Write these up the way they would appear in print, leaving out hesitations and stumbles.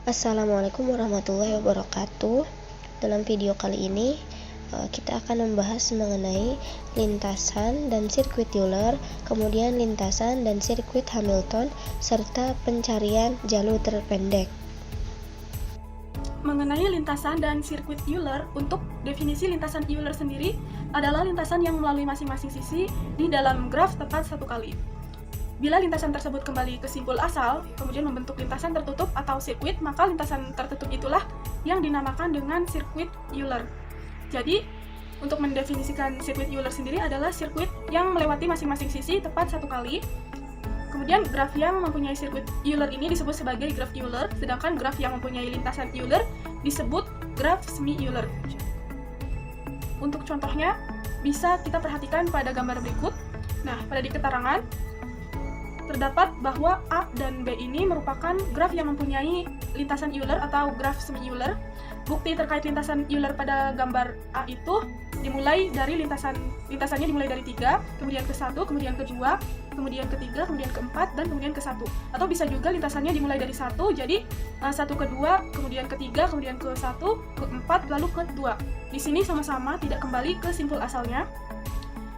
Assalamualaikum warahmatullahi wabarakatuh. Dalam video kali ini kita akan membahas mengenai lintasan dan sirkuit Euler, kemudian lintasan dan sirkuit Hamilton, serta pencarian jalur terpendek. Mengenai lintasan dan sirkuit Euler, untuk definisi lintasan Euler sendiri adalah lintasan yang melalui masing-masing sisi di dalam graf tepat satu kali. Bila lintasan tersebut kembali ke simpul asal, kemudian membentuk lintasan tertutup atau sirkuit, maka lintasan tertutup itulah yang dinamakan dengan sirkuit Euler. Jadi, untuk mendefinisikan sirkuit Euler sendiri adalah sirkuit yang melewati masing-masing sisi tepat satu kali. Kemudian graf yang mempunyai sirkuit Euler ini disebut sebagai graf Euler, sedangkan graf yang mempunyai lintasan Euler disebut graf semi Euler. Untuk contohnya, bisa kita perhatikan pada gambar berikut. Nah, pada di keterangan terdapat bahwa A dan B ini merupakan graf yang mempunyai lintasan Euler atau graf semi Euler. Bukti terkait lintasan Euler pada gambar A itu dimulai dari lintasannya dimulai dari 3, kemudian ke 1, kemudian ke 2, kemudian ke 3, kemudian ke 4, dan kemudian ke 1. Atau bisa juga lintasannya dimulai dari 1, jadi 1 ke 2, kemudian ke 3, kemudian ke 1, ke 4, lalu ke 2. Di sini sama-sama tidak kembali ke simpul asalnya.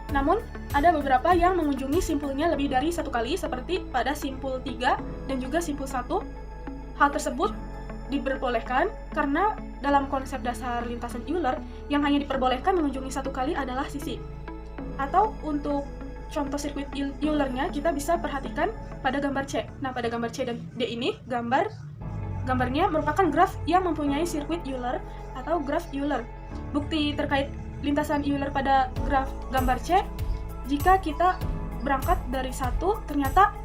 Namun, ada beberapa yang mengunjungi simpulnya lebih dari satu kali, seperti pada simpul 3 dan juga simpul 1. Hal tersebut diperbolehkan karena dalam konsep dasar lintasan Euler, yang hanya diperbolehkan mengunjungi satu kali adalah sisi. Atau untuk contoh sirkuit Eulernya, kita bisa perhatikan pada gambar C. Nah, pada gambar C dan D ini, gambarnya merupakan graf yang mempunyai sirkuit Euler atau graf Euler. Bukti terkait lintasan Euler pada graf gambar C, jika kita berangkat dari 1, ternyata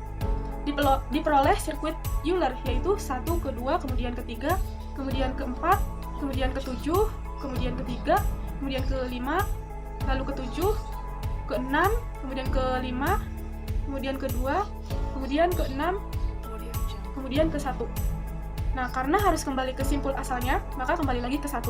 diperoleh sirkuit Euler, yaitu 1 ke 2, kemudian ke 3, kemudian ke 4, kemudian ke 7, kemudian ke 3, kemudian ke 5, lalu ke 7, ke 6, kemudian ke 5, kemudian ke 2, kemudian ke 6, kemudian ke 1. Nah, karena harus kembali ke simpul asalnya, maka kembali lagi ke 1.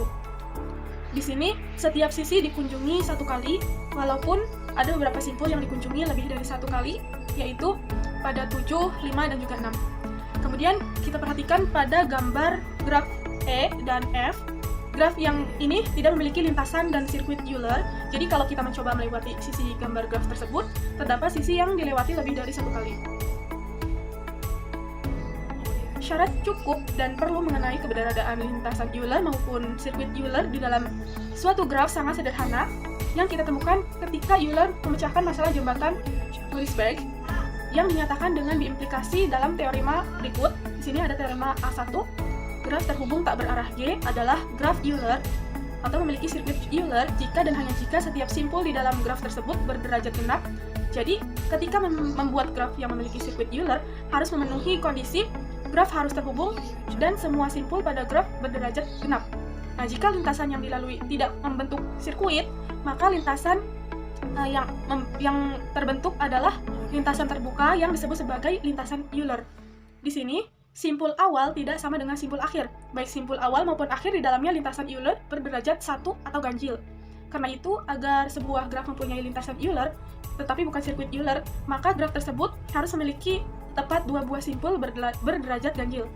Di sini, setiap sisi dikunjungi satu kali, walaupun ada beberapa simpul yang dikunjungi lebih dari satu kali, yaitu pada 7, 5, dan juga 6. Kemudian, kita perhatikan pada gambar graf E dan F. Graf yang ini tidak memiliki lintasan dan sirkuit Euler, jadi kalau kita mencoba melewati sisi gambar graf tersebut, terdapat sisi yang dilewati lebih dari satu kali. Syarat cukup dan perlu mengenai keberadaan lintasan Euler maupun sirkuit Euler di dalam suatu graf sangat sederhana yang kita temukan ketika Euler memecahkan masalah jembatan Morisberg yang dinyatakan dengan diimplikasi dalam teorema berikut. Di sini ada teorema A1, graf terhubung tak berarah G adalah graf Euler atau memiliki sirkuit Euler jika dan hanya jika setiap simpul di dalam graf tersebut berderajat genap. Jadi, ketika membuat graf yang memiliki sirkuit Euler harus memenuhi kondisi graf harus terhubung dan semua simpul pada graf berderajat genap. Nah, jika lintasan yang dilalui tidak membentuk sirkuit, maka lintasan yang terbentuk adalah lintasan terbuka yang disebut sebagai lintasan Euler. Di sini, simpul awal tidak sama dengan simpul akhir. Baik simpul awal maupun akhir di dalamnya lintasan Euler berderajat 1 atau ganjil. Karena itu, agar sebuah graf mempunyai lintasan Euler, tetapi bukan sirkuit Euler, maka graf tersebut harus memiliki tepat 2 buah simpul berderajat ganjil.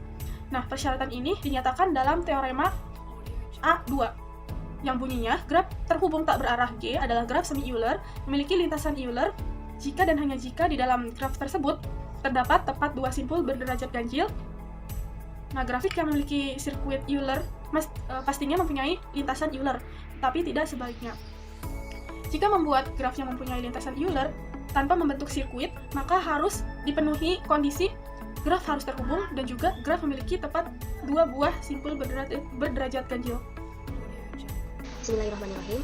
Nah, persyaratan ini dinyatakan dalam teorema A2, yang bunyinya graf terhubung tak berarah G adalah graf semi Euler, memiliki lintasan Euler jika dan hanya jika di dalam graf tersebut terdapat tepat 2 simpul berderajat ganjil. Nah, grafik yang memiliki sirkuit Euler pastinya mempunyai lintasan Euler, tapi tidak sebaliknya. Jika membuat graf yang mempunyai lintasan Euler tanpa membentuk sirkuit, maka harus dipenuhi kondisi graf harus terhubung dan juga graf memiliki tepat 2 buah simpul berderajat ganjil. Bismillahirrahmanirrahim.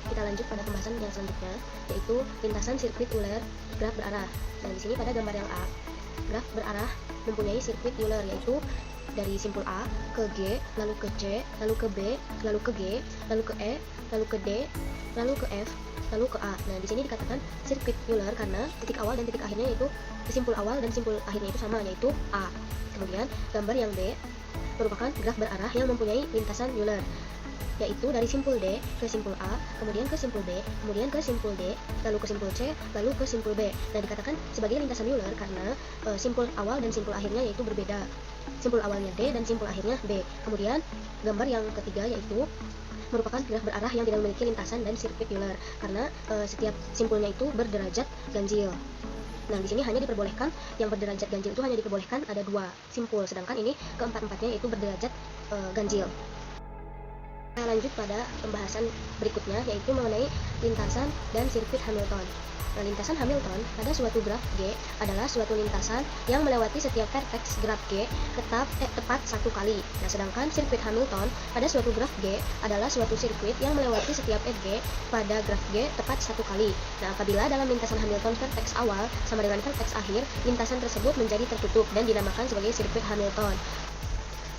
Kita lanjut pada pembahasan yang selanjutnya, yaitu lintasan sirkuit Euler graf berarah. Nah, di sini pada gambar yang A, graf berarah mempunyai sirkuit Euler, yaitu dari simpul A ke G, lalu ke C, lalu ke B, lalu ke G, lalu ke E, lalu ke D, lalu ke F, lalu ke A. Nah, di sini dikatakan sirkuit Euler karena titik awal dan titik akhirnya yaitu simpul awal dan simpul akhirnya itu sama, yaitu A. Kemudian, gambar yang B merupakan graf berarah yang mempunyai lintasan Euler, yaitu dari simpul D ke simpul A, kemudian ke simpul B, kemudian ke simpul D, lalu ke simpul C, lalu ke simpul B. Nah, dikatakan sebagai lintasan Euler karena simpul awal dan simpul akhirnya yaitu berbeda. simpul awalnya D dan simpul akhirnya B. Kemudian gambar yang ketiga yaitu merupakan graf berarah yang tidak memiliki lintasan dan sirkuit Euler karena setiap simpulnya itu berderajat ganjil. Nah, di sini hanya diperbolehkan yang berderajat ganjil itu hanya diperbolehkan ada 2 simpul, sedangkan ini keempat-empatnya itu berderajat ganjil. Kita lanjut pada pembahasan berikutnya yaitu mengenai lintasan dan sirkuit Hamilton. Nah, lintasan Hamilton pada suatu graf G adalah suatu lintasan yang melewati setiap vertex graf G tepat satu kali. Nah, sedangkan sirkuit Hamilton pada suatu graf G adalah suatu sirkuit yang melewati setiap edge pada graf G tepat satu kali. Nah, apabila dalam lintasan Hamilton vertex awal sama dengan vertex akhir, lintasan tersebut menjadi tertutup dan dinamakan sebagai sirkuit Hamilton.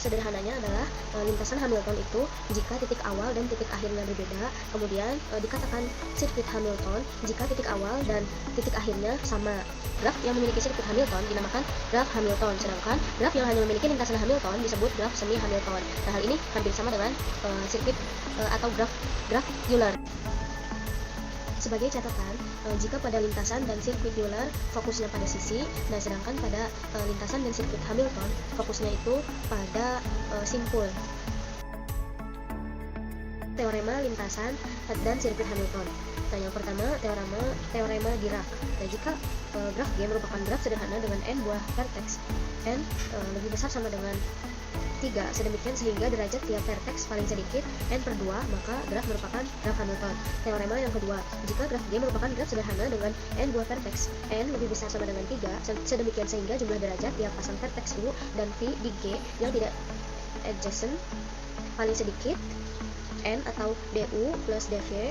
Sederhananya adalah lintasan Hamilton itu jika titik awal dan titik akhirnya berbeda, kemudian dikatakan sirkuit Hamilton jika titik awal dan titik akhirnya sama. Graf yang memiliki sirkuit Hamilton dinamakan graf Hamilton, sedangkan graf yang hanya memiliki lintasan Hamilton disebut graf semi Hamilton. Nah, hal ini hampir sama dengan sirkuit atau graf Euler. Sebagai catatan, jika pada lintasan dan sirkuit Euler fokusnya pada sisi, nah sedangkan pada lintasan dan sirkuit Hamilton fokusnya itu pada simpul. Teorema lintasan dan sirkuit Hamilton. Nah, yang pertama teorema Dirac. Nah, jika graf G merupakan graf sederhana dengan n buah vertex, n lebih besar sama dengan 3, sedemikian sehingga derajat tiap vertex paling sedikit n/2, maka graf merupakan graf Hamilton. Teorema yang kedua, jika graf G merupakan graf sederhana dengan n buah vertex, n lebih besar sama dengan 3, sedemikian sehingga jumlah derajat tiap pasang vertex U dan V di G yang tidak adjacent paling sedikit n atau du plus dv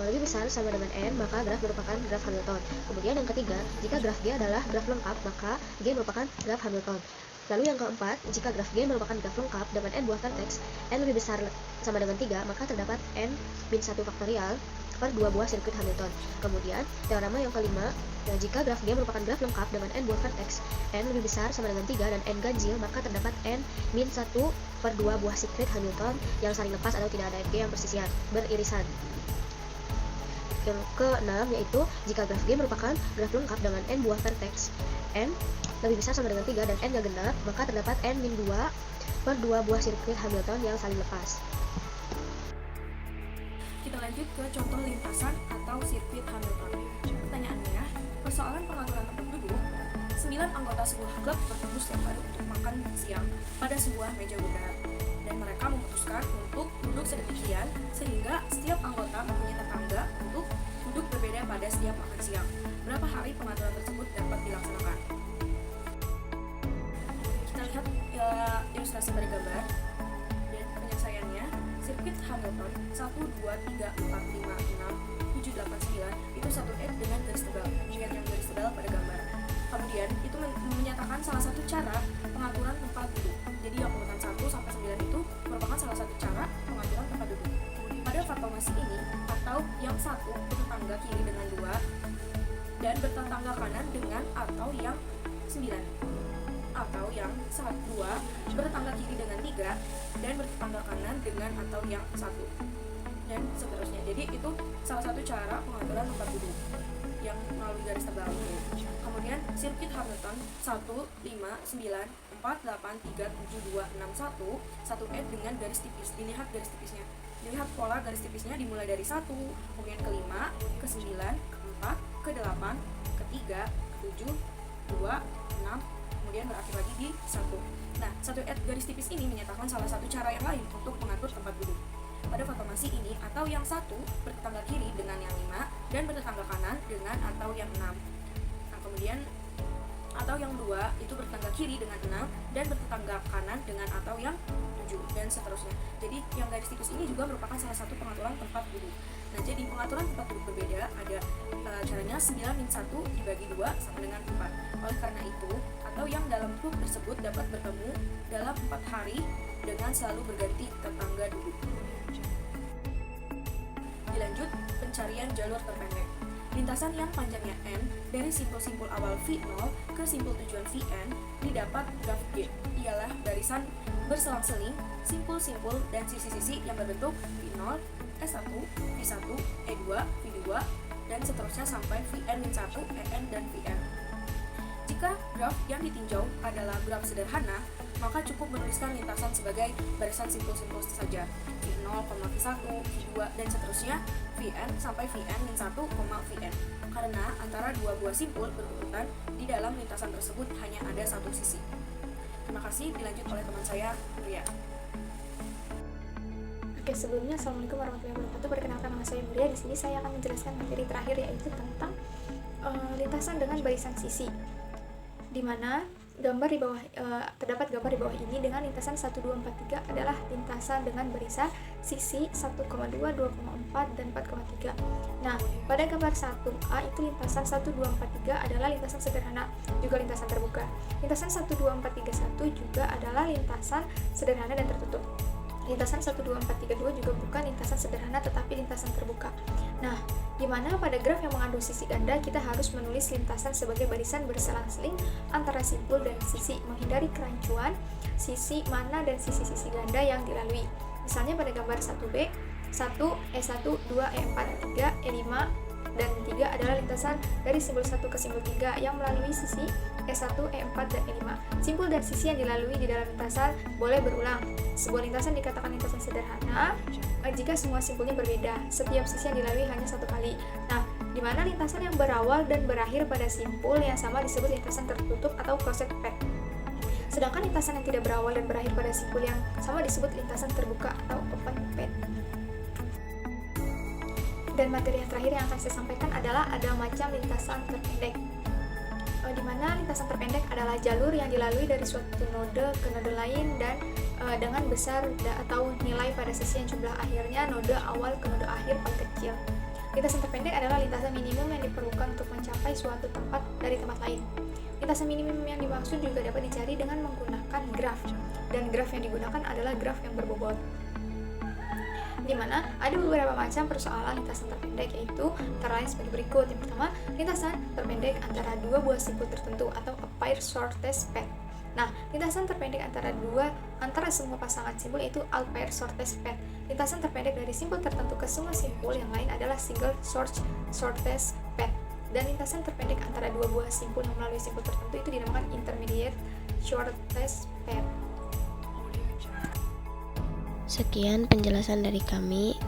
lebih besar sama dengan n, maka graf merupakan graf Hamilton. Kemudian yang ketiga, jika graf G adalah graf lengkap, maka G merupakan graf Hamilton. Lalu yang keempat, jika graf G merupakan graf lengkap dengan n buah vertex, n lebih besar sama dengan 3, maka terdapat n-1 faktorial per 2 buah sirkuit Hamilton. Kemudian, teorema yang kelima, jika graf G merupakan graf lengkap dengan n buah vertex, n lebih besar sama dengan 3 dan n ganjil, maka terdapat n-1 per 2 buah sirkuit Hamilton yang saling lepas atau tidak ada edge yang beririsan. Yang keenam yaitu jika graf G merupakan graf lengkap dengan n buah vertex, n lebih besar sama dengan 3 dan n-nya genap, maka terdapat n-2 per 2 buah sirkuit Hamilton yang saling lepas. Kita lanjut ke contoh lintasan atau sirkuit Hamilton. Pertanyaannya, persoalan pengaturan tempat duduk, 9 anggota sebuah klub bertemu setiap hari untuk makan siang pada sebuah meja bulat, dan mereka memutuskan untuk duduk sedemikian sehingga setiap anggota mempunyai tetangga untuk duduk berbeda pada setiap makan siang. Berapa hari pengaturan tersebut dapat dilaksanakan? Kita lihat ilustrasi pada gambar dan penyelesaiannya. Sirkuit Hamilton 1, 2, 3, 4, 5, 6, 7, 8, 9 itu satu edge dengan garis tebal. Ingat yang garis tebal pada gambar. Kemudian itu menyatakan salah satu cara pengaturan tempat duduk. Jadi yang urutan 1 sampai 9 itu merupakan salah satu cara pengaturan tempat duduk. Pada formasi ini, atau yang 1 bertetangga kiri dengan 2 dan bertetangga kanan dengan atau yang 9, atau yang 2 bertetangga kiri dengan 3 dan bertetangga kanan dengan atau yang 1, dan seterusnya. Jadi itu salah satu cara pengaturan tempat duduk yang melalui garis tebal. Kemudian sirkuit Hamilton 1, 5, 9, 4, 8, 3, 7, 2, 6, 1 satu edge dengan garis tipis. Dilihat garis tipisnya, dilihat pola garis tipisnya dimulai dari 1, kemudian ke 5, ke 9, ke 4, ke 8, ke 3, ke 7, 2, 6, kemudian berakhir lagi di 1. Nah, satu edge garis tipis ini menyatakan salah satu cara yang lain untuk mengatur tempat duduk. Pada formasi ini, atau yang 1 bertetangga kiri dengan yang 5 dan bertetangga kanan dengan atau yang 6. Nah, kemudian atau yang 2 itu bertetangga kiri dengan 6 dan bertetangga kanan dengan atau yang 7, dan seterusnya. Jadi yang garis tipis ini juga merupakan salah satu pengaturan tempat duduk. Nah, jadi pengaturan tempat duduk berbeda ada caranya 9-1 dibagi 2 sama dengan 4. Oleh karena itu, atau yang dalam klub tersebut dapat bertemu dalam 4 hari dengan selalu berganti tetangga duduk. Dilanjut, pencarian jalur terpendek. Lintasan yang panjangnya n dari simpul-simpul awal V0 ke simpul tujuan Vn didapat graf G ialah barisan berselang-seling simpul-simpul dan sisi-sisi yang berbentuk V0, S1, V1, E2, V2, dan seterusnya sampai Vn-1, En, dan Vn. Jika graf yang ditinjau adalah graf sederhana, maka cukup menuliskan lintasan sebagai barisan simpul-simpul saja, V0, V1, V2, dan seterusnya, Vn sampai Vn-1, Vn. Karena antara dua buah simpul berurutan, di dalam lintasan tersebut hanya ada satu sisi. Terima kasih, dilanjut oleh teman saya, Ria. Oke, sebelumnya Assalamualaikum warahmatullahi wabarakatuh. Perkenalkan, nama saya Muria. Di sini saya akan menjelaskan materi terakhir, yaitu tentang lintasan dengan barisan sisi. Di mana gambar di bawah terdapat gambar di bawah ini dengan lintasan 1, 2, 4, 3 adalah lintasan dengan barisan sisi 1,2, 2,4 dan 4,3. Nah, pada gambar 1A itu lintasan 1, 2, 4, 3 adalah lintasan sederhana, juga lintasan terbuka. Lintasan 1, 2, 4, 3, 1 juga adalah lintasan sederhana dan tertutup. Lintasan 1, 2, 4, 3, 2 juga bukan lintasan sederhana tetapi lintasan terbuka. Nah, di mana pada graf yang mengandung sisi ganda kita harus menulis lintasan sebagai barisan berselang-seling antara simpul dan sisi, menghindari kerancuan sisi mana dan sisi-sisi ganda yang dilalui. Misalnya pada gambar 1B, 1, E1, 2, E4, 3, E5, dan 3 adalah lintasan dari simbol 1 ke simbol 3 yang melalui sisi E1, E4, dan E5. Simpul dan sisi yang dilalui di dalam lintasan boleh berulang. Sebuah lintasan dikatakan lintasan sederhana jika semua simpulnya berbeda. Setiap sisi yang dilalui hanya satu kali. Nah, di mana lintasan yang berawal dan berakhir pada simpul yang sama disebut lintasan tertutup atau closed path. Sedangkan lintasan yang tidak berawal dan berakhir pada simpul yang sama disebut lintasan terbuka atau open path. Dan materi yang terakhir yang akan saya sampaikan adalah ada macam lintasan terpendek, di mana lintasan terpendek adalah jalur yang dilalui dari suatu node ke node lain dan dengan besar atau nilai pada sisi yang jumlah akhirnya node awal ke node akhir paling kecil. Lintasan terpendek adalah lintasan minimum yang diperlukan untuk mencapai suatu tempat dari tempat lain. Lintasan minimum yang dimaksud juga dapat dicari dengan menggunakan graf, dan graf yang digunakan adalah graf yang berbobot. Di mana ada beberapa macam persoalan lintasan terpendek, yaitu antara lain sebagai berikut. Yang pertama, lintasan terpendek antara dua buah simpul tertentu atau a pair shortest path. Nah, lintasan terpendek antara semua pasangan simpul yaitu all pair shortest path. Lintasan terpendek dari simpul tertentu ke semua simpul yang lain adalah single shortest path. Dan lintasan terpendek antara dua buah simpul yang melalui simpul tertentu itu dinamakan intermediate shortest path. Sekian penjelasan dari kami.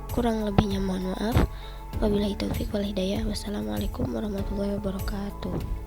Kurang lebihnya mohon maaf. Wabillahi taufiq wal hidayah. Wassalamualaikum warahmatullahi wabarakatuh.